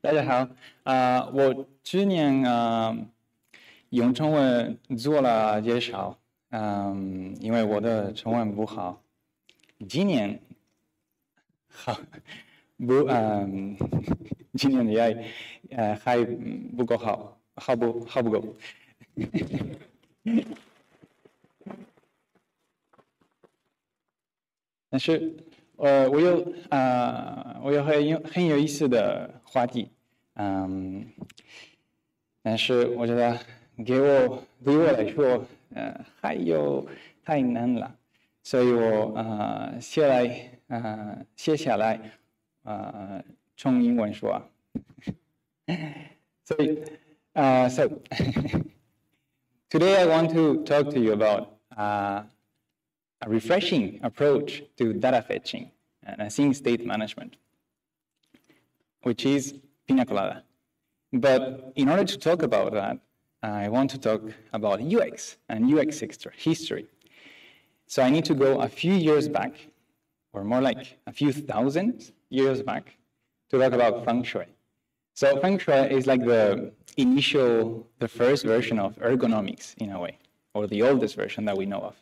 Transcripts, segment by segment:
大家好，我去年用中文做了介绍，因为我的中文不好，今年好不今年也还不够好，好不够。但是我有很有意思的话题，但是我觉得对我来说太难了，所以我写下来从英文说。So today I want to talk to you about a refreshing approach to data fetching and async state management, which is Pinia Colada. But in order to talk about that, I want to talk about UX and UX history. So I need to go a few years back, or more like a few thousand years back, to talk about feng shui. So feng shui is like the first version of ergonomics in a way, or the oldest version that we know of.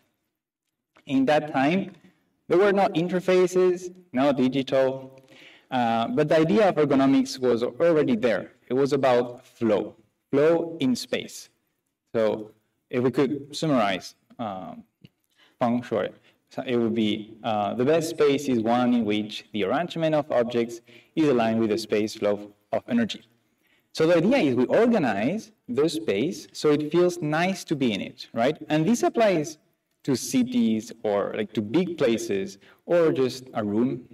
In that time, there were no interfaces, no digital, but the idea of ergonomics was already there. It was about flow in space. So if we could summarize feng shui, it would be the best space is one in which the arrangement of objects is aligned with the space flow of energy. So the idea is we organize the space so it feels nice to be in it, right? And this applies to cities or like to big places or just a room.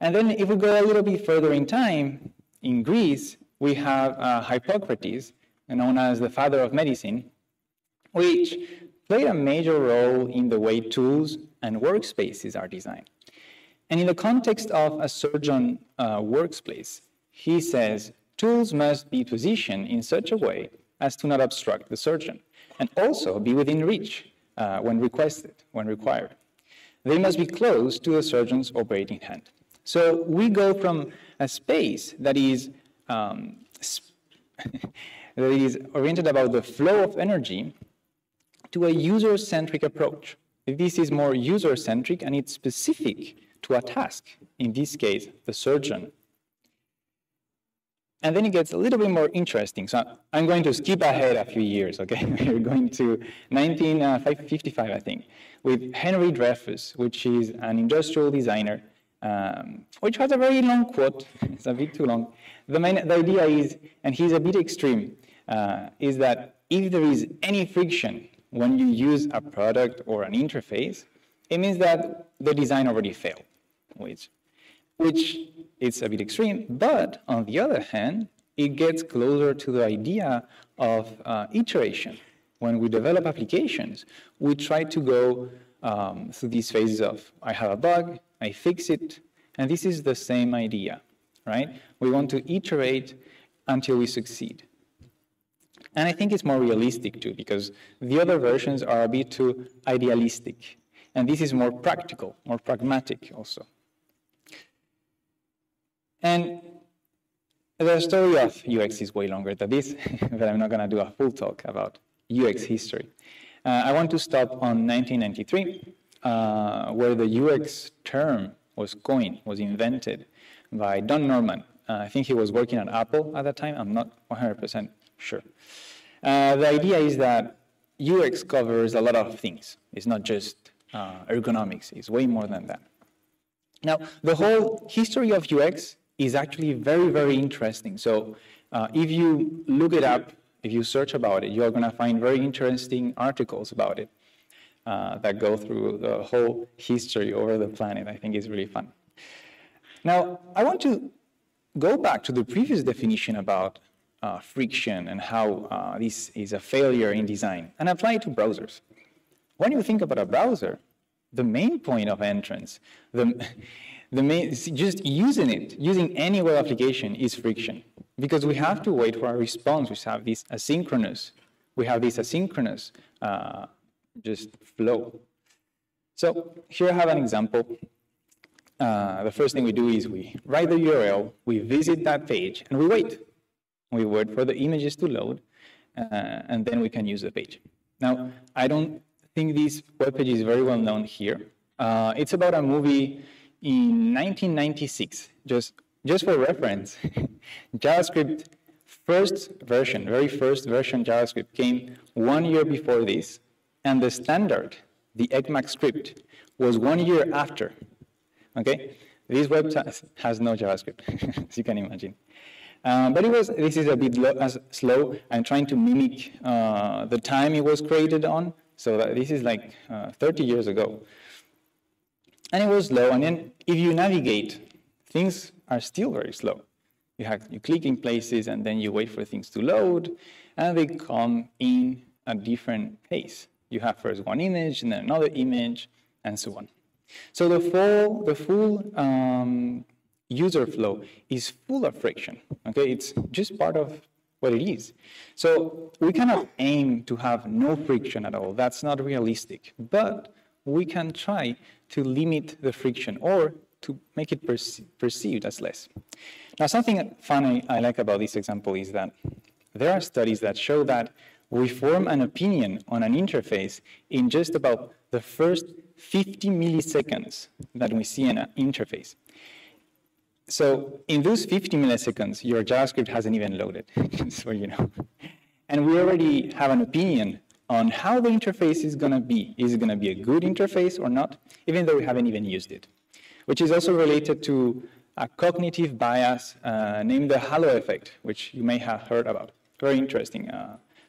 And then if we go a little bit further in time, in Greece, we have Hippocrates, known as the father of medicine, which played a major role in the way tools and workspaces are designed. And in the context of a surgeon workspace, he says, tools must be positioned in such a way as to not obstruct the surgeon, and also be within reach when required. They must be close to the surgeon's operating hand. So we go from a space that is oriented about the flow of energy to a user-centric approach. This is more user-centric and it's specific to a task, in this case, the surgeon. And then it gets a little bit more interesting. So I'm going to skip ahead a few years, okay? We're going to 1955, I think, with Henry Dreyfus, which is an industrial designer, which has a very long quote. It's a bit too long. The idea is, and he's a bit extreme, is that if there is any friction when you use a product or an interface, it means that the design already failed, which is a bit extreme, but on the other hand, it gets closer to the idea of iteration. When we develop applications, we try to go through these phases of, I have a bug, I fix it, and this is the same idea, right? We want to iterate until we succeed. And I think it's more realistic too, because the other versions are a bit too idealistic. And this is more practical, more pragmatic also. And the story of UX is way longer than this, but I'm not going to do a full talk about UX history. I want to stop on 1993, where the UX term was invented by Don Norman. I think he was working at Apple at that time. I'm not 100% sure. The idea is that UX covers a lot of things. It's not just ergonomics. It's way more than that. Now, the whole history of UX is actually very, very interesting. So if you look it up, if you search about it, you're going to find very interesting articles about it that go through the whole history over the planet. I think it's really fun. Now, I want to go back to the previous definition about friction and how this is a failure in design and apply it to browsers. When you think about a browser, the main point of entrance, just using any web application is friction, because we have to wait for a response. We have this asynchronous just flow. So here I have an example. the first thing we do is we write the URL, we visit that page, and we wait. We wait for the images to load, and then we can use the page. Now, I don't think this web page is very well known here. It's about a movie in 1996. Just for reference, JavaScript very first version JavaScript came 1 year before this, and the standard, the ECMAC script, was 1 year after. Okay, this website has no JavaScript, as you can imagine. But this is a bit slow. I'm trying to mimic the time it was created on, so that this is like 30 years ago. And it was slow, and then if you navigate, things are still very slow. You click in places, and then you wait for things to load, and they come in a different pace. You have first one image, and then another image, and so on. So the full user flow is full of friction. Okay, it's just part of what it is. So we cannot aim to have no friction at all. That's not realistic. But we can try to limit the friction or to make it perceived as less. Now, something fun I like about this example is that there are studies that show that we form an opinion on an interface in just about the first 50 milliseconds that we see in an interface. So in those 50 milliseconds, your JavaScript hasn't even loaded, so you know. And we already have an opinion on how the interface is going to be. Is it going to be a good interface or not, even though we haven't even used it? Which is also related to a cognitive bias named the halo effect, which you may have heard about. Very interesting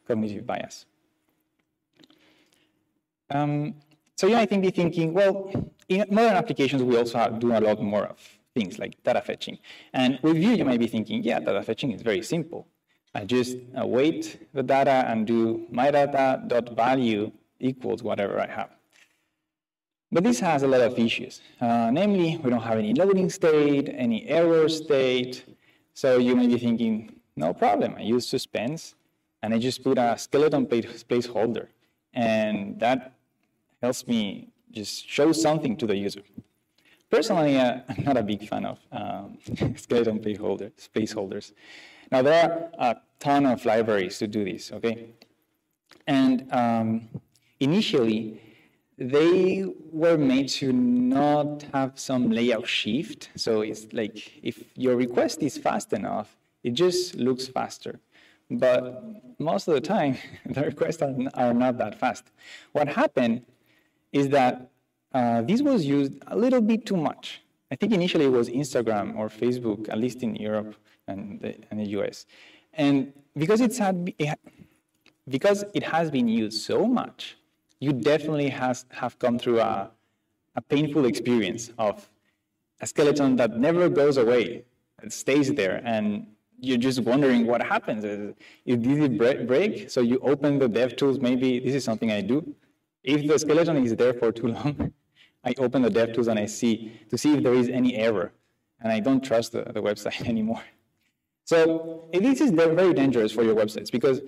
cognitive bias. So you might be thinking, well, in modern applications, we also do a lot more of things like data fetching. And with Vue, you might be thinking, yeah, data fetching is very simple. I just await the data and do my data.value equals whatever I have. But this has a lot of issues. Namely, we don't have any loading state, any error state. So you may be thinking, no problem. I use suspense, and I just put a skeleton placeholder. And that helps me just show something to the user. Personally, I'm not a big fan of skeleton placeholders. Now, there are a ton of libraries to do this, okay? And initially, they were made to not have some layout shift. So it's like if your request is fast enough, it just looks faster. But most of the time, the requests are not that fast. What happened is that this was used a little bit too much. I think initially it was Instagram or Facebook, at least in Europe and the US. And because it has been used so much, you definitely have come through a painful experience of a skeleton that never goes away. It stays there, and you're just wondering what happens. Did it break? So you open the DevTools. Maybe this is something I do. If the skeleton is there for too long, I open the DevTools and I see if there is any error, and I don't trust the website anymore. So this is very dangerous for your websites because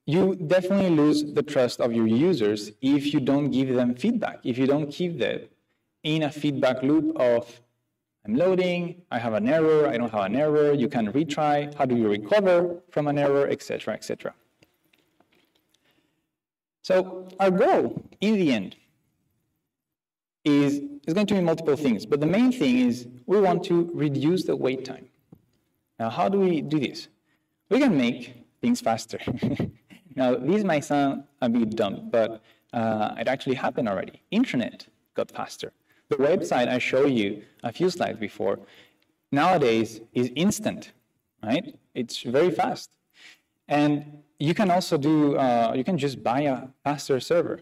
you definitely lose the trust of your users if you don't give them feedback, if you don't keep them in a feedback loop of, I'm loading, I have an error, I don't have an error, you can retry, how do you recover from an error, etc., etc. So our goal, in the end, is going to be multiple things, but the main thing is we want to reduce the wait time. Now, how do we do this? We can make things faster. Now, this might sound a bit dumb, but it actually happened already. Internet got faster. The website I showed you a few slides before nowadays is instant, right? It's very fast. And you can also do, you can just buy a faster server.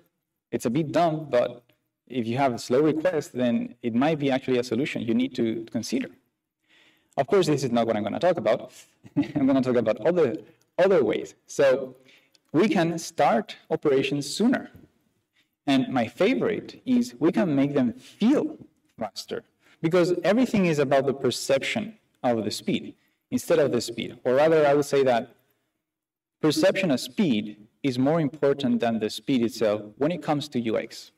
It's a bit dumb, but if you have a slow request, then it might be actually a solution you need to consider. Of course, this is not what I'm going to talk about. I'm going to talk about other ways. So we can start operations sooner. And my favorite is we can make them feel faster because everything is about the perception of the speed instead of the speed. Or rather, I would say that perception of speed is more important than the speed itself when it comes to UX.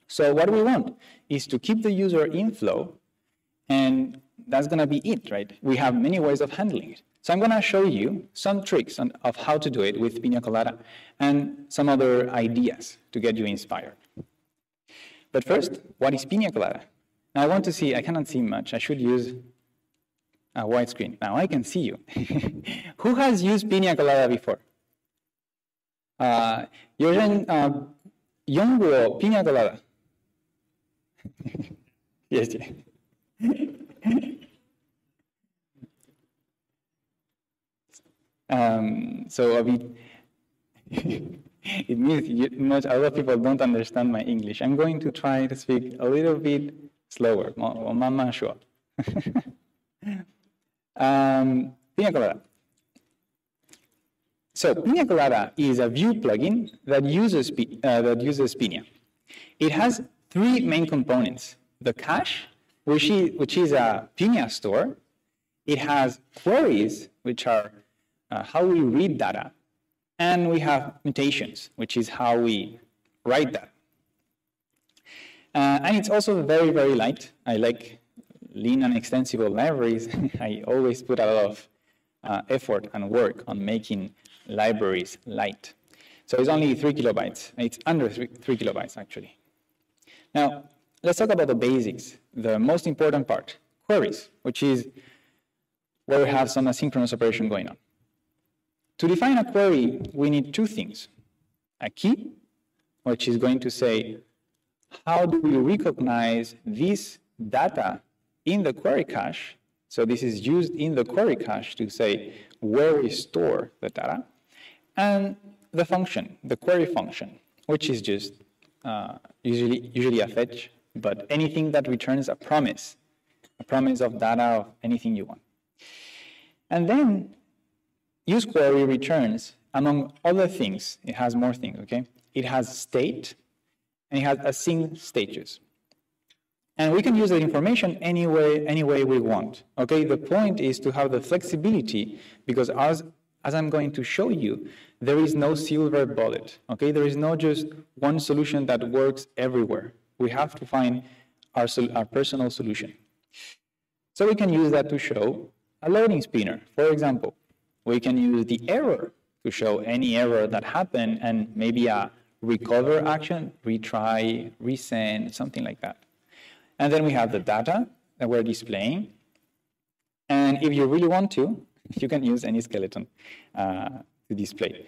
So what we want is to keep the user in flow, and that's going to be it, right? We have many ways of handling it. So I'm going to show you some tricks of how to do it with Pinia Colada and some other ideas to get you inspired. But first, what is Pinia Colada? Now I want to see, I cannot see much. I should use a widescreen. Now I can see you. Who has used Pinia Colada before?用过 Pinia Colada? Yes. So a bit, it means a lot of people don't understand my English. I'm going to try to speak a little bit slower. Mama sure. Pinia Colada. So Pinia Colada is a Vue plugin that uses Pinia. It has three main components: the cache, which is a Pinia store. It has queries, which are how we read data, and we have mutations, which is how we write that. And it's also very, very light. I like lean and extensible libraries. I always put a lot of effort and work on making libraries light. So it's only 3 kilobytes. It's under 3 kilobytes, actually. Now, let's talk about the basics, the most important part, queries, which is where we have some asynchronous operation going on. To define a query, we need two things: a key, which is going to say, how do we recognize this data in the query cache? So this is used in the query cache to say where we store the data. And the function, the query function, which is just usually a fetch, but anything that returns a promise of data of anything you want. And then useQuery returns, among other things, it has more things, okay? It has state, and it has async stages. And we can use that information any way we want, okay? The point is to have the flexibility, because as I'm going to show you, there is no silver bullet, okay? There is no just one solution that works everywhere. We have to find our personal solution. So we can use that to show a loading spinner, for example. We can use the error to show any error that happened, and maybe a recover action, retry, resend, something like that. And then we have the data that we're displaying. And if you really want to, you can use any skeleton to display.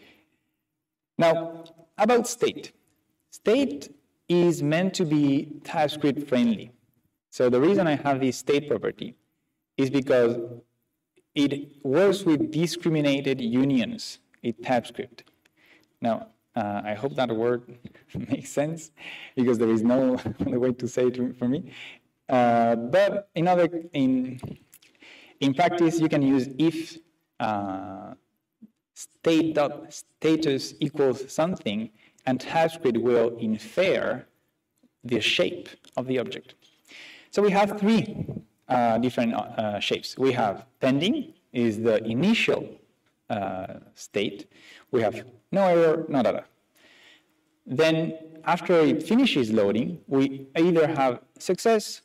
Now, about state. State is meant to be TypeScript friendly. So the reason I have this state property is because it works with discriminated unions in TypeScript. Now, I hope that word makes sense, because there is no other way to say it for me. But in practice, you can use if status equals something, and TypeScript will infer the shape of the object. So we have three different shapes. We have pending, is the initial state. We have no error, no data. Then after it finishes loading, we either have success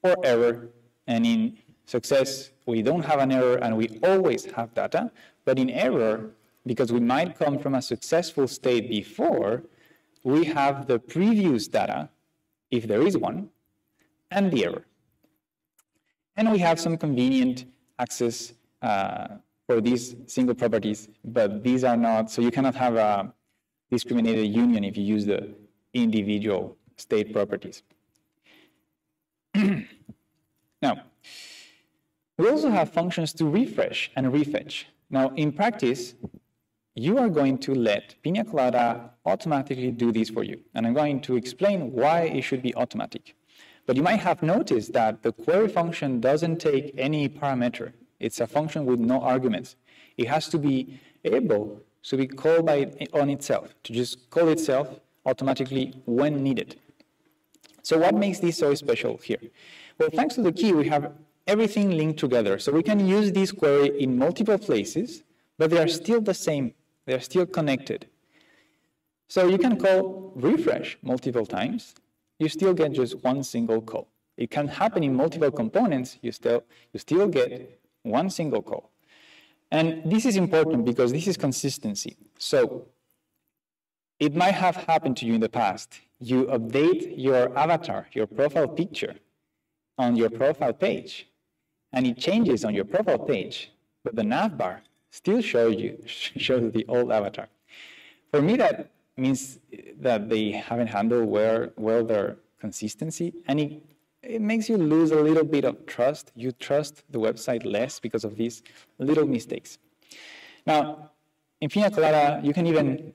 or error. And in success, we don't have an error and we always have data. But in error, because we might come from a successful state before, we have the previous data, if there is one, and the error. And we have some convenient access for these single properties, but these are not, so you cannot have a discriminated union if you use the individual state properties. Now, we also have functions to refresh and refetch. Now, in practice, you are going to let Pinia Colada automatically do this for you. And I'm going to explain why it should be automatic. But you might have noticed that the query function doesn't take any parameter. It's a function with no arguments. It has to be able to be called on itself, to just call itself automatically when needed. So what makes this so special here? Well, thanks to the key, we have everything linked together. So we can use this query in multiple places, but they are still the same. They are still connected. So you can call refresh multiple times, you still get just one single call. It can happen in multiple components, you still get one single call. And this is important because this is consistency. So it might have happened to you in the past. You update your avatar, your profile picture on your profile page, and it changes on your profile page, but the navbar still shows the old avatar. For me, that means that they haven't handled well their consistency, and it makes you lose a little bit of trust. You trust the website less because of these little mistakes. Now, in Pinia Colada, you can even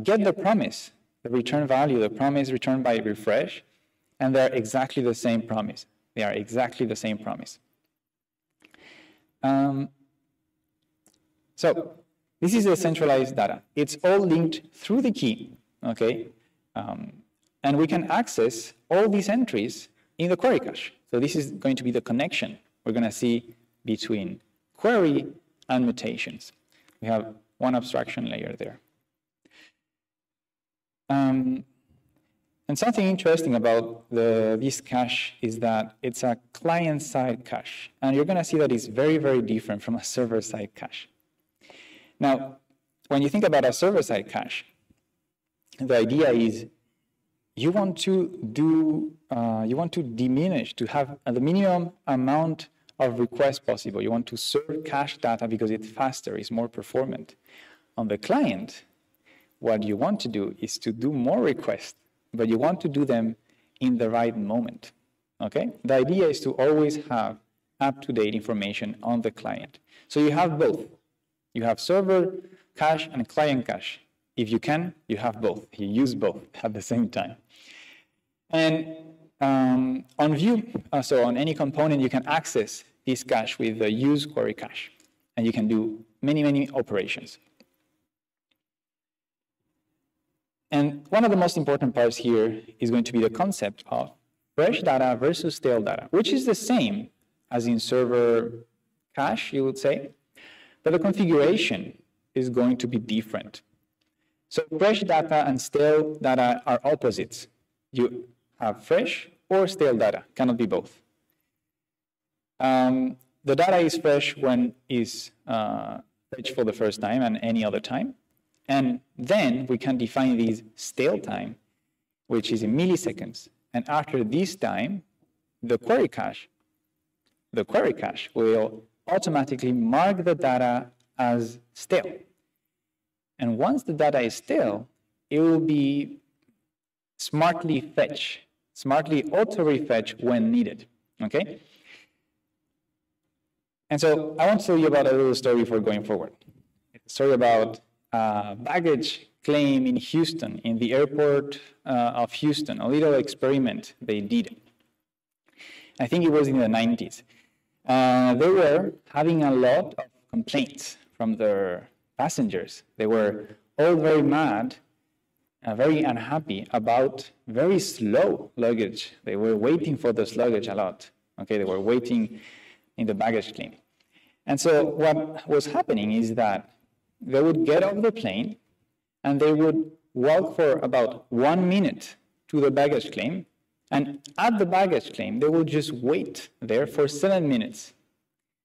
get the promise, the return value, the promise returned by refresh, and they're exactly the same promise. They are exactly the same promise. So this is the centralized data. It's all linked through the key, okay? And we can access all these entries in the query cache. So this is going to be the connection we're going to see between query and mutations. We have one abstraction layer there. And something interesting about this cache is that it's a client-side cache. And you're going to see that it's very, very different from a server-side cache. Now, when you think about a server-side cache, the idea is you want to diminish, to have the minimum amount of requests possible. You want to serve cache data because it's faster, it's more performant. On the client, what you want to do is to do more requests, but you want to do them in the right moment, okay? The idea is to always have up-to-date information on the client. So you have both. You have server cache and client cache. If you can, you have both. You use both at the same time. And on Vue, so on any component, you can access this cache with the use query cache. And you can do many, many operations. And one of the most important parts here is going to be the concept of fresh data versus stale data, which is the same as in server cache, you would say, but the configuration is going to be different. So fresh data and stale data are opposites. You have fresh or stale data, cannot be both. The data is fresh when it's fetched for the first time and any other time. And then we can define this stale time, which is in milliseconds. And after this time, the query cache will automatically mark the data as stale. And once the data is stale, it will be smartly auto-refetch when needed, okay? And so I want to tell you about a little story for going forward. A story about baggage claim in Houston, in the airport of Houston, a little experiment they did. I think it was in the 90s. They were having a lot of complaints from their passengers. They were all very mad, very unhappy about very slow luggage. They were waiting for this luggage a lot. Okay, they were waiting in the baggage claim. And so what was happening is that they would get off the plane and they would walk for about 1 minute to the baggage claim. And at the baggage claim, they would just wait there for 7 minutes.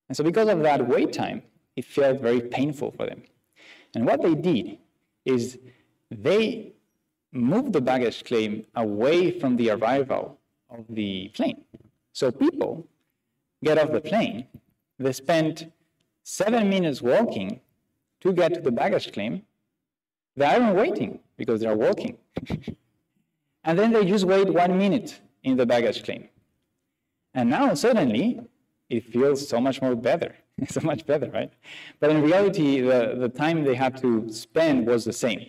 And so because of that wait time, it felt very painful for them. And what they did is they moved the baggage claim away from the arrival of the plane. So people get off the plane, they spend 7 minutes walking to get to the baggage claim. They aren't waiting because they're walking. And then they just wait 1 minute in the baggage claim. And now suddenly, it feels so much more better. So much better, right? But in reality, the time they had to spend was the same.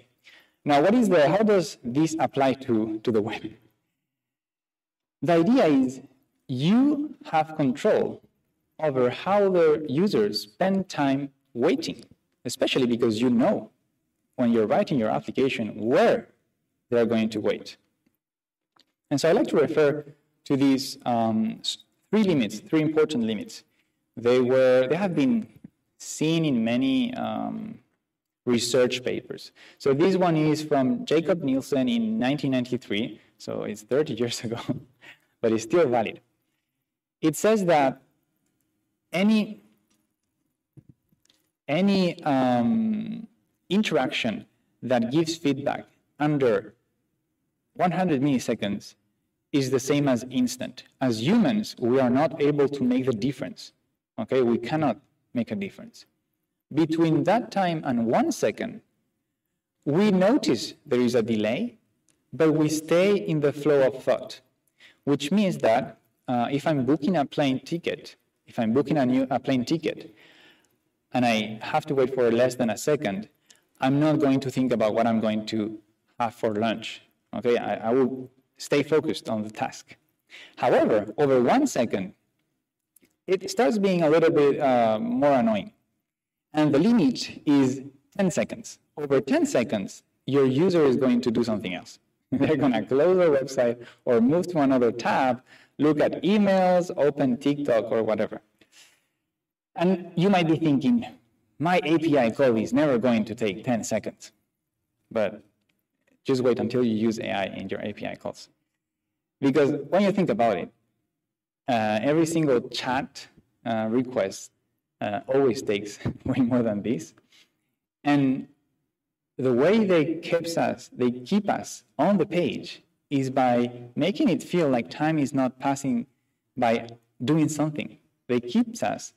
Now, how does this apply to the web? The idea is you have control over how the users spend time waiting, especially because you know when you're writing your application where they're going to wait. And so I like to refer to these three important limits. They have been seen in many research papers. So this one is from Jacob Nielsen in 1993. so it's 30 years ago, but it's still valid. It says that any interaction that gives feedback under 100 milliseconds is the same as instant. As humans, we are not able to make the difference. Okay, we cannot make a difference. Between that time and 1 second, we notice there is a delay, but we stay in the flow of thought, which means that if I'm booking a plane ticket, a plane ticket, and I have to wait for less than a second, I'm not going to think about what I'm going to have for lunch. Okay, I will stay focused on the task. However, over 1 second, it starts being a little bit more annoying. And the limit is 10 seconds. Over 10 seconds, your user is going to do something else. They're going to close their website or move to another tab, look at emails, open TikTok or whatever. And you might be thinking, my API call is never going to take 10 seconds. But just wait until you use AI in your API calls. Because when you think about it, every single chat request always takes way more than this. And the way they keep us on the page is by making it feel like time is not passing by doing something. They keep us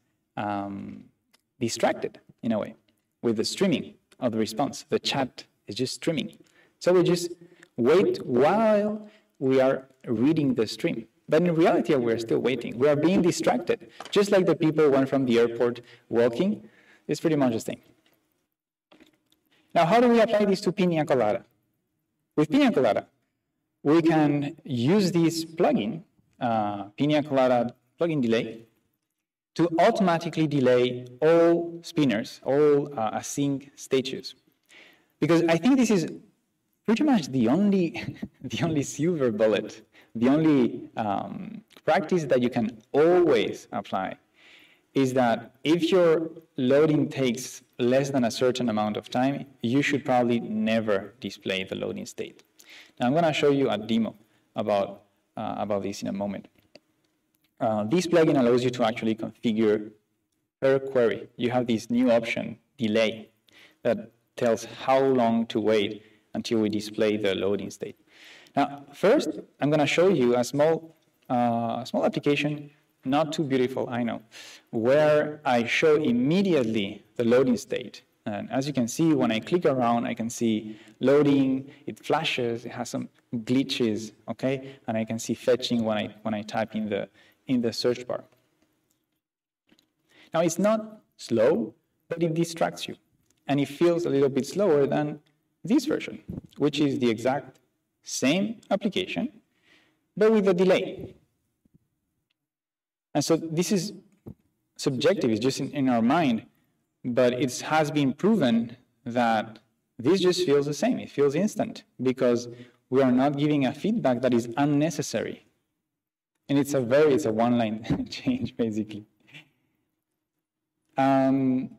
distracted in a way with the streaming of the response. The chat is just streaming. So we just wait while we are reading the stream. But in reality, we're still waiting. We are being distracted. Just like the people went from the airport walking, it's pretty much the same. Now, how do we apply this to Pinia Colada? With Pinia Colada, we can use this plugin, Pinia Colada plugin delay, to automatically delay all spinners, all async stages. Because I think this is pretty much the only silver bullet, the only practice that you can always apply is that if your loading takes less than a certain amount of time, you should probably never display the loading state. Now I'm going to show you a demo about this in a moment. This plugin allows you to actually configure per query. You have this new option, delay, that tells how long to wait until we display the loading state. Now, first, I'm going to show you a small application, not too beautiful, I know, where I show immediately the loading state. And as you can see, when I click around, I can see loading, it flashes, it has some glitches, okay? And I can see fetching when I type in the search bar. Now, it's not slow, but it distracts you. And it feels a little bit slower than this version, which is the exact same application, but with a delay. And so this is subjective, it's just in our mind, but it has been proven that this just feels the same. It feels instant because we are not giving a feedback that is unnecessary. And it's a one-line change, basically. Now,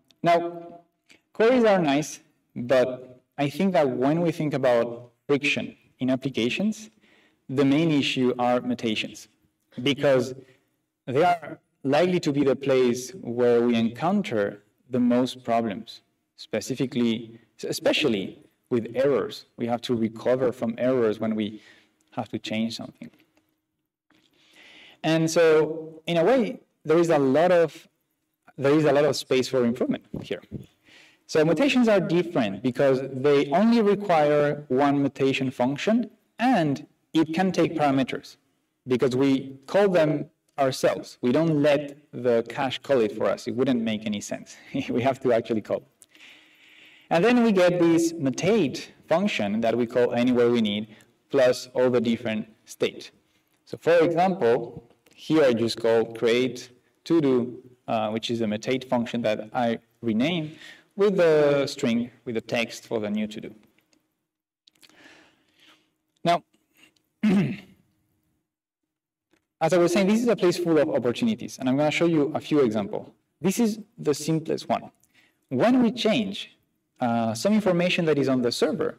queries are nice, but I think that when we think about friction in applications, the main issue are mutations, because they are likely to be the place where we encounter the most problems, especially with errors. We have to recover from errors when we have to change something. And so, in a way, there is a lot of space for improvement here. So mutations are different because they only require one mutation function, and it can take parameters because we call them ourselves. We don't let the cache call it for us. It wouldn't make any sense. We have to actually call. And then we get this mutate function that we call anywhere we need, plus all the different states. So for example, here I just call create to do, which is a mutate function that I rename with the string, with the text for the new to do. Now, as I was saying, this is a place full of opportunities, and I'm going to show you a few examples. This is the simplest one. When we change some information that is on the server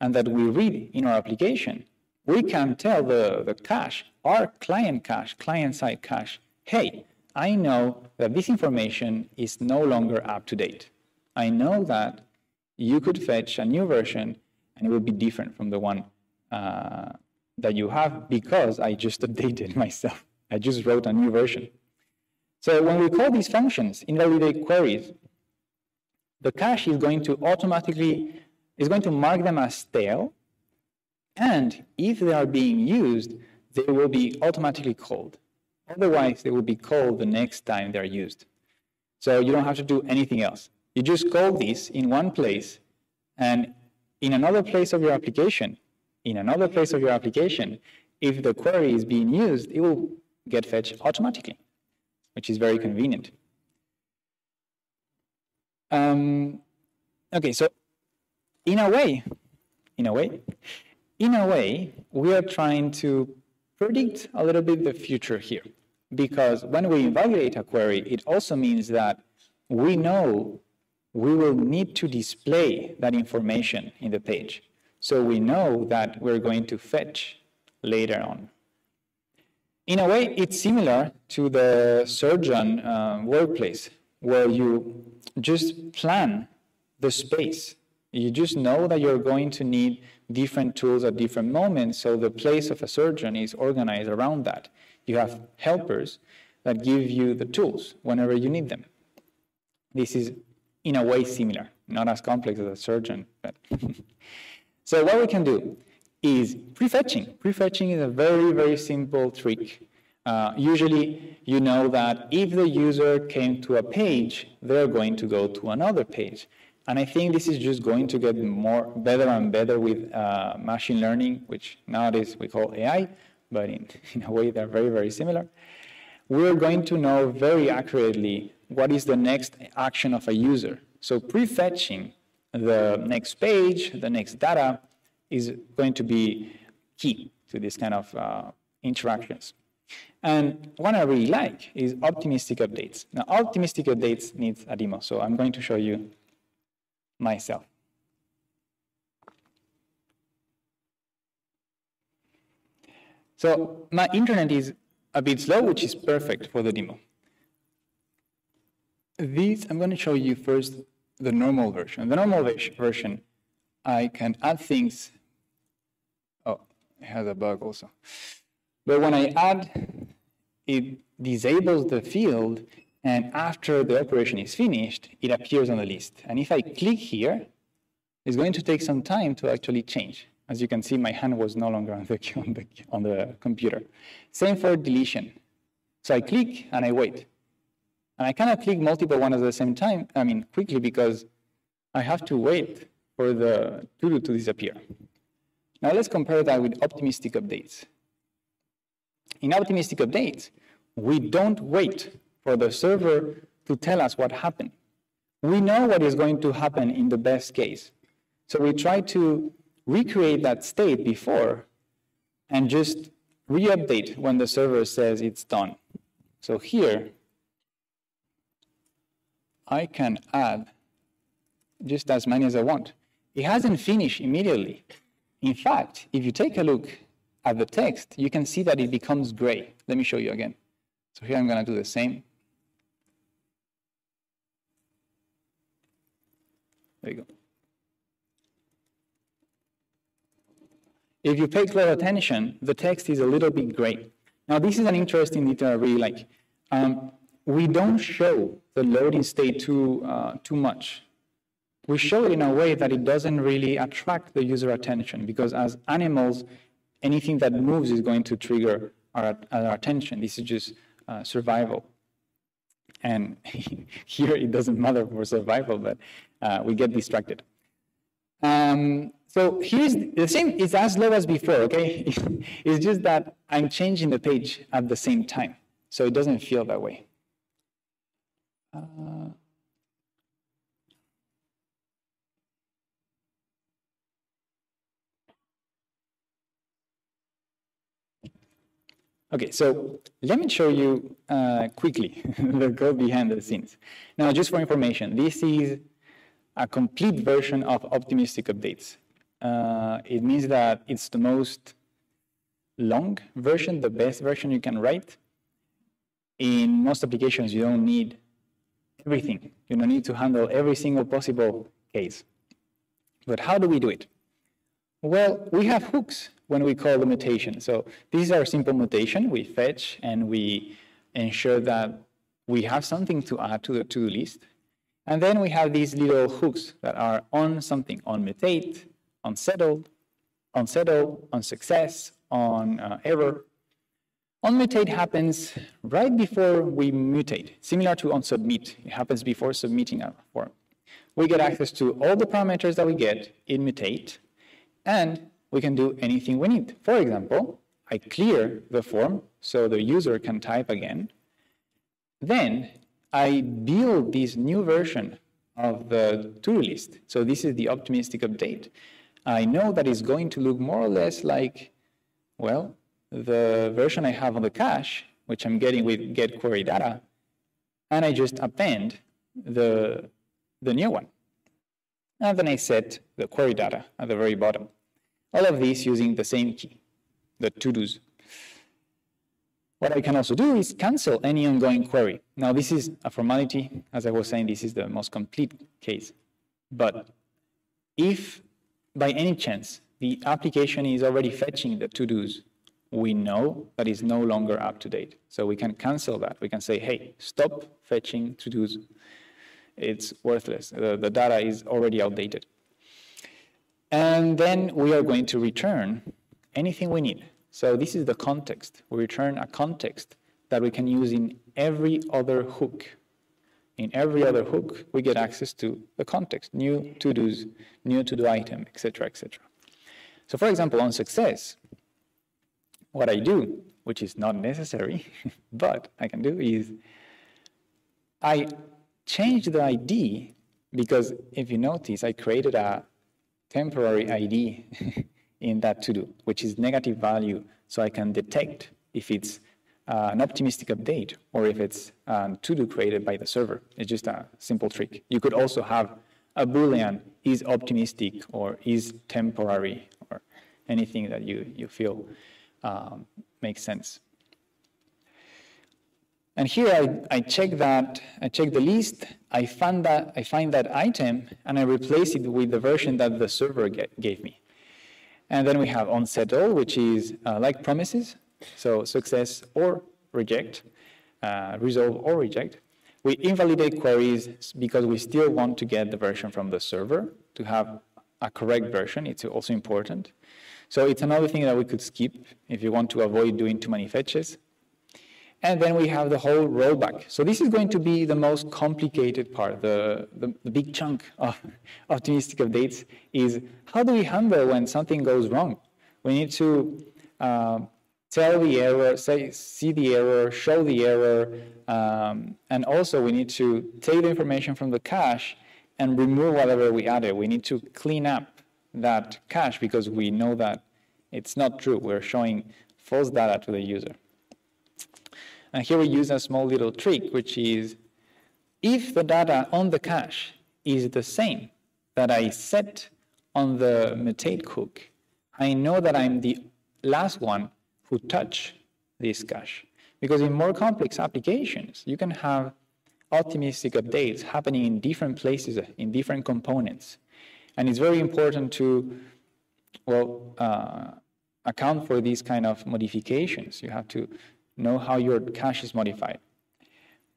and that we read in our application, we can tell the cache, our client-side cache, hey, I know that this information is no longer up to date. I know that you could fetch a new version and it will be different from the one that you have because I just updated myself. I just wrote a new version. So when we call these functions, invalidate queries, the cache is going to mark them as stale, and if they are being used, they will be automatically called. Otherwise, they will be called the next time they're used. So you don't have to do anything else. You just call this in one place, and in another place of your application, if the query is being used, it will get fetched automatically, which is very convenient. Okay, so in a way, we are trying to predict a little bit the future here, because when we evaluate a query, it also means that we know we will need to display that information in the page. So we know that we're going to fetch later on. In a way, it's similar to the surgeon workplace, where you just plan the space. You just know that you're going to need different tools at different moments, so the place of a surgeon is organized around that. You have helpers that give you the tools whenever you need them. This is, in a way, similar, not as complex as a surgeon. But so what we can do is prefetching. Prefetching is a very, very simple trick. Usually, you know that if the user came to a page, they're going to go to another page. And I think this is just going to get better and better with machine learning, which nowadays we call AI, but in a way they're very, very similar. We're going to know very accurately what is the next action of a user. So prefetching the next page, the next data, is going to be key to this kind of interactions. And one I really like is optimistic updates. Now, optimistic updates needs a demo, so I'm going to show you myself. So my internet is a bit slow, which is perfect for the demo. I'm going to show you first the normal version. The normal version, I can add things. Oh, it has a bug also. But when I add, it disables the field, and after the operation is finished, it appears on the list. And if I click here, it's going to take some time to actually change. As you can see, my hand was no longer on the computer. Same for deletion. So I click and I wait. And I cannot click multiple ones at the same time, quickly, because I have to wait for the to-do to disappear. Now let's compare that with optimistic updates. In optimistic updates, we don't wait for the server to tell us what happened. We know what is going to happen in the best case. So we try to recreate that state before and just re-update when the server says it's done. So here, I can add just as many as I want. It hasn't finished immediately. In fact, if you take a look at the text, you can see that it becomes gray. Let me show you again. So here I'm going to do the same. There you go. If you pay close attention, the text is a little bit gray. Now, this is an interesting detail I really like. We don't show the loading state too much. We show it in a way that it doesn't really attract the user attention, because as animals, anything that moves is going to trigger our attention. This is just survival. And here it doesn't matter for survival, but we get distracted. So here's the same, it's as low as before, okay? It's just that I'm changing the page at the same time, so it doesn't feel that way. Okay, so let me show you quickly the code behind the scenes. Now, just for information, this is a complete version of optimistic updates. It means that it's the most long version, the best version you can write. In most applications, you don't need everything. You don't need to handle every single possible case. But how do we do it? Well, we have hooks when we call the mutation. So this is our simple mutation. We fetch and we ensure that we have something to add to the to-do list. And then we have these little hooks that are on something, on mutate, on settle, on success, on error. On mutate happens right before we mutate, similar to on submit. It happens before submitting a form. We get access to all the parameters that we get in mutate, and we can do anything we need. For example, I clear the form so the user can type again. Then I build this new version of the to-do list. So this is the optimistic update. I know that it's going to look more or less like, well, the version I have on the cache, which I'm getting with get query data, and I just append the new one. And then I set the query data at the very bottom. All of this using the same key, the to-dos. What I can also do is cancel any ongoing query. Now, this is a formality. As I was saying, this is the most complete case. But if by any chance the application is already fetching the to-dos, we know that it's no longer up to date. So we can cancel that. We can say, hey, stop fetching to-dos. It's worthless. The data is already outdated. And then we are going to return anything we need. So this is the context. We return a context that we can use in every other hook. In every other hook, we get access to the context, new to-dos, new to-do item, etc., etc. So for example, on success, what I do, which is not necessary, but I can do is I change the ID because if you notice, I created a temporary ID in that to-do, which is negative value, so I can detect if it's an optimistic update or if it's a to-do created by the server. It's just a simple trick. You could also have a Boolean, is optimistic or is temporary or anything that you feel makes sense. And here I check the list, I find that item, and I replace it with the version that the server gave me. And then we have onSettle, which is like promises, so success or reject, resolve or reject. We invalidate queries because we still want to get the version from the server to have a correct version. It's also important. So it's another thing that we could skip if you want to avoid doing too many fetches. And then we have the whole rollback. So this is going to be the most complicated part, the big chunk of optimistic updates is how do we handle when something goes wrong? We need to tell the error, see the error, show the error, and also we need to take the information from the cache and remove whatever we added. We need to clean up that cache because we know that it's not true. We're showing false data to the user. And here we use a small little trick, which is if the data on the cache is the same that I set on the mutate hook, I know that I'm the last one who touched this cache. Because in more complex applications, you can have optimistic updates happening in different places, in different components. And it's very important to, account for these kind of modifications. You have to know how your cache is modified.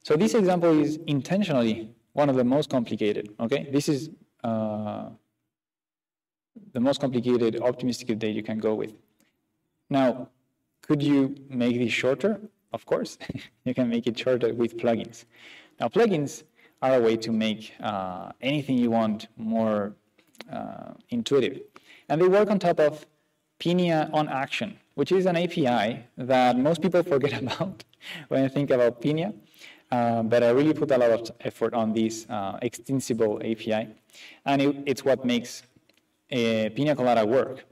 So this example is intentionally one of the most complicated, okay? This is the most complicated optimistic update you can go with. Now, could you make this shorter? Of course, you can make it shorter with plugins. Now, plugins are a way to make anything you want more intuitive. And they work on top of Pinia on Action, which is an API that most people forget about when I think about Pinia. But I really put a lot of effort on this extensible API. And it's what makes Pinia Colada work.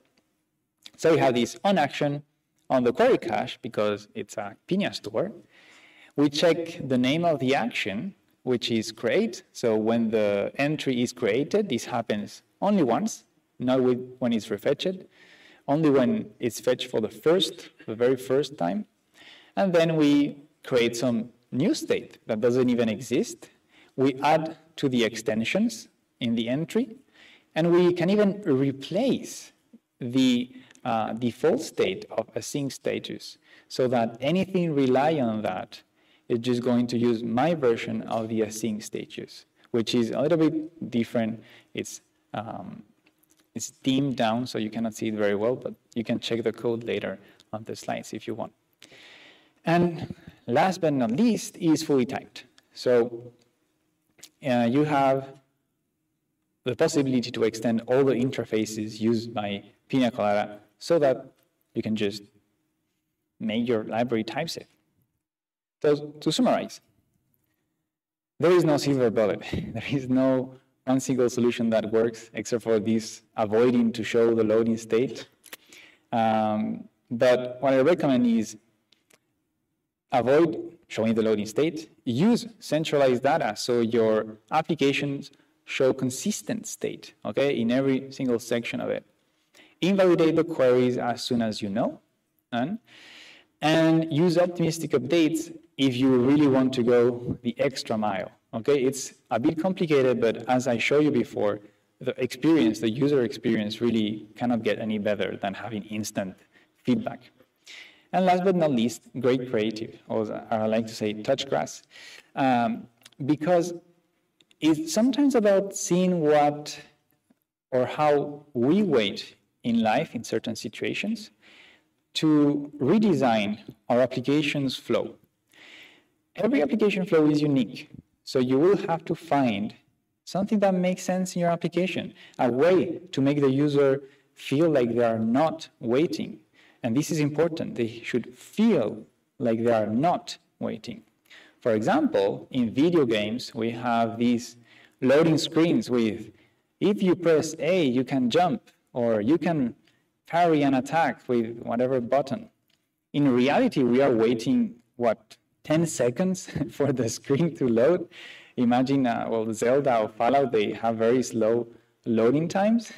So we have this on action on the query cache because it's a Pinia store. We check the name of the action, which is create. So when the entry is created, this happens only once, not when it's refetched. only when it's fetched for the very first time. And then we create some new state that doesn't even exist. We add to the extensions in the entry, and we can even replace the default state of async status so that anything relying on that is just going to use my version of the async status, which is a little bit different. It's dimmed down, so you cannot see it very well, but you can check the code later on the slides if you want. And last but not least is fully typed. So you have the possibility to extend all the interfaces used by Pinia Colada so that you can just make your library type safe. So to summarize, there is no silver bullet. There is no one single solution that works except for this avoiding to show the loading state. But what I recommend is avoid showing the loading state. Use centralized data so your applications show consistent state, okay, in every single section of it. Invalidate the queries as soon as you know, and use optimistic updates if you really want to go the extra mile, okay? It's a bit complicated, but as I showed you before, the experience, the user experience really cannot get any better than having instant feedback. And last but not least, great creative, or I like to say touch grass, because it's sometimes about seeing what or how we wait in life in certain situations to redesign our application's flow. Every application flow is unique, so you will have to find something that makes sense in your application, a way to make the user feel like they are not waiting. And this is important. They should feel like they are not waiting. For example, in video games, we have these loading screens with, if you press A, you can jump, or you can parry an attack with whatever button. In reality, we are waiting, 10 seconds for the screen to load? Imagine, Zelda or Fallout, they have very slow loading times,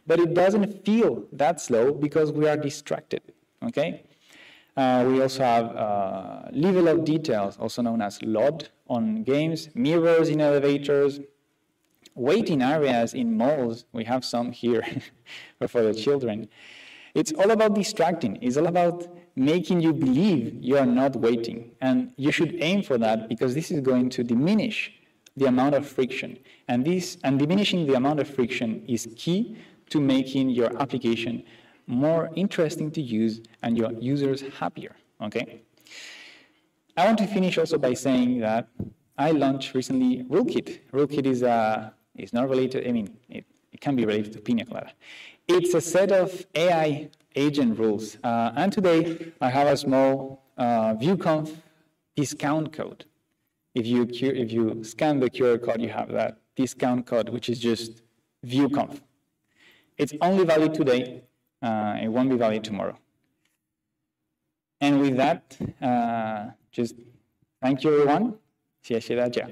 but it doesn't feel that slow because we are distracted, okay? We also have level of details, also known as LOD on games, mirrors in elevators, waiting areas in malls. We have some here for the children. It's all about distracting. It's all about making you believe you are not waiting. And you should aim for that because this is going to diminish the amount of friction. And diminishing the amount of friction is key to making your application more interesting to use and your users happier, okay? I want to finish also by saying that I launched recently RuleKit. RuleKit is not related, it can be related to Pinia Colada. It's a set of AI agent rules. And today I have a small VueConf discount code. If you scan the QR code, you have that discount code, which is just VueConf. It's only valid today. It won't be valid tomorrow. And with that, just thank you everyone. 谢谢大家。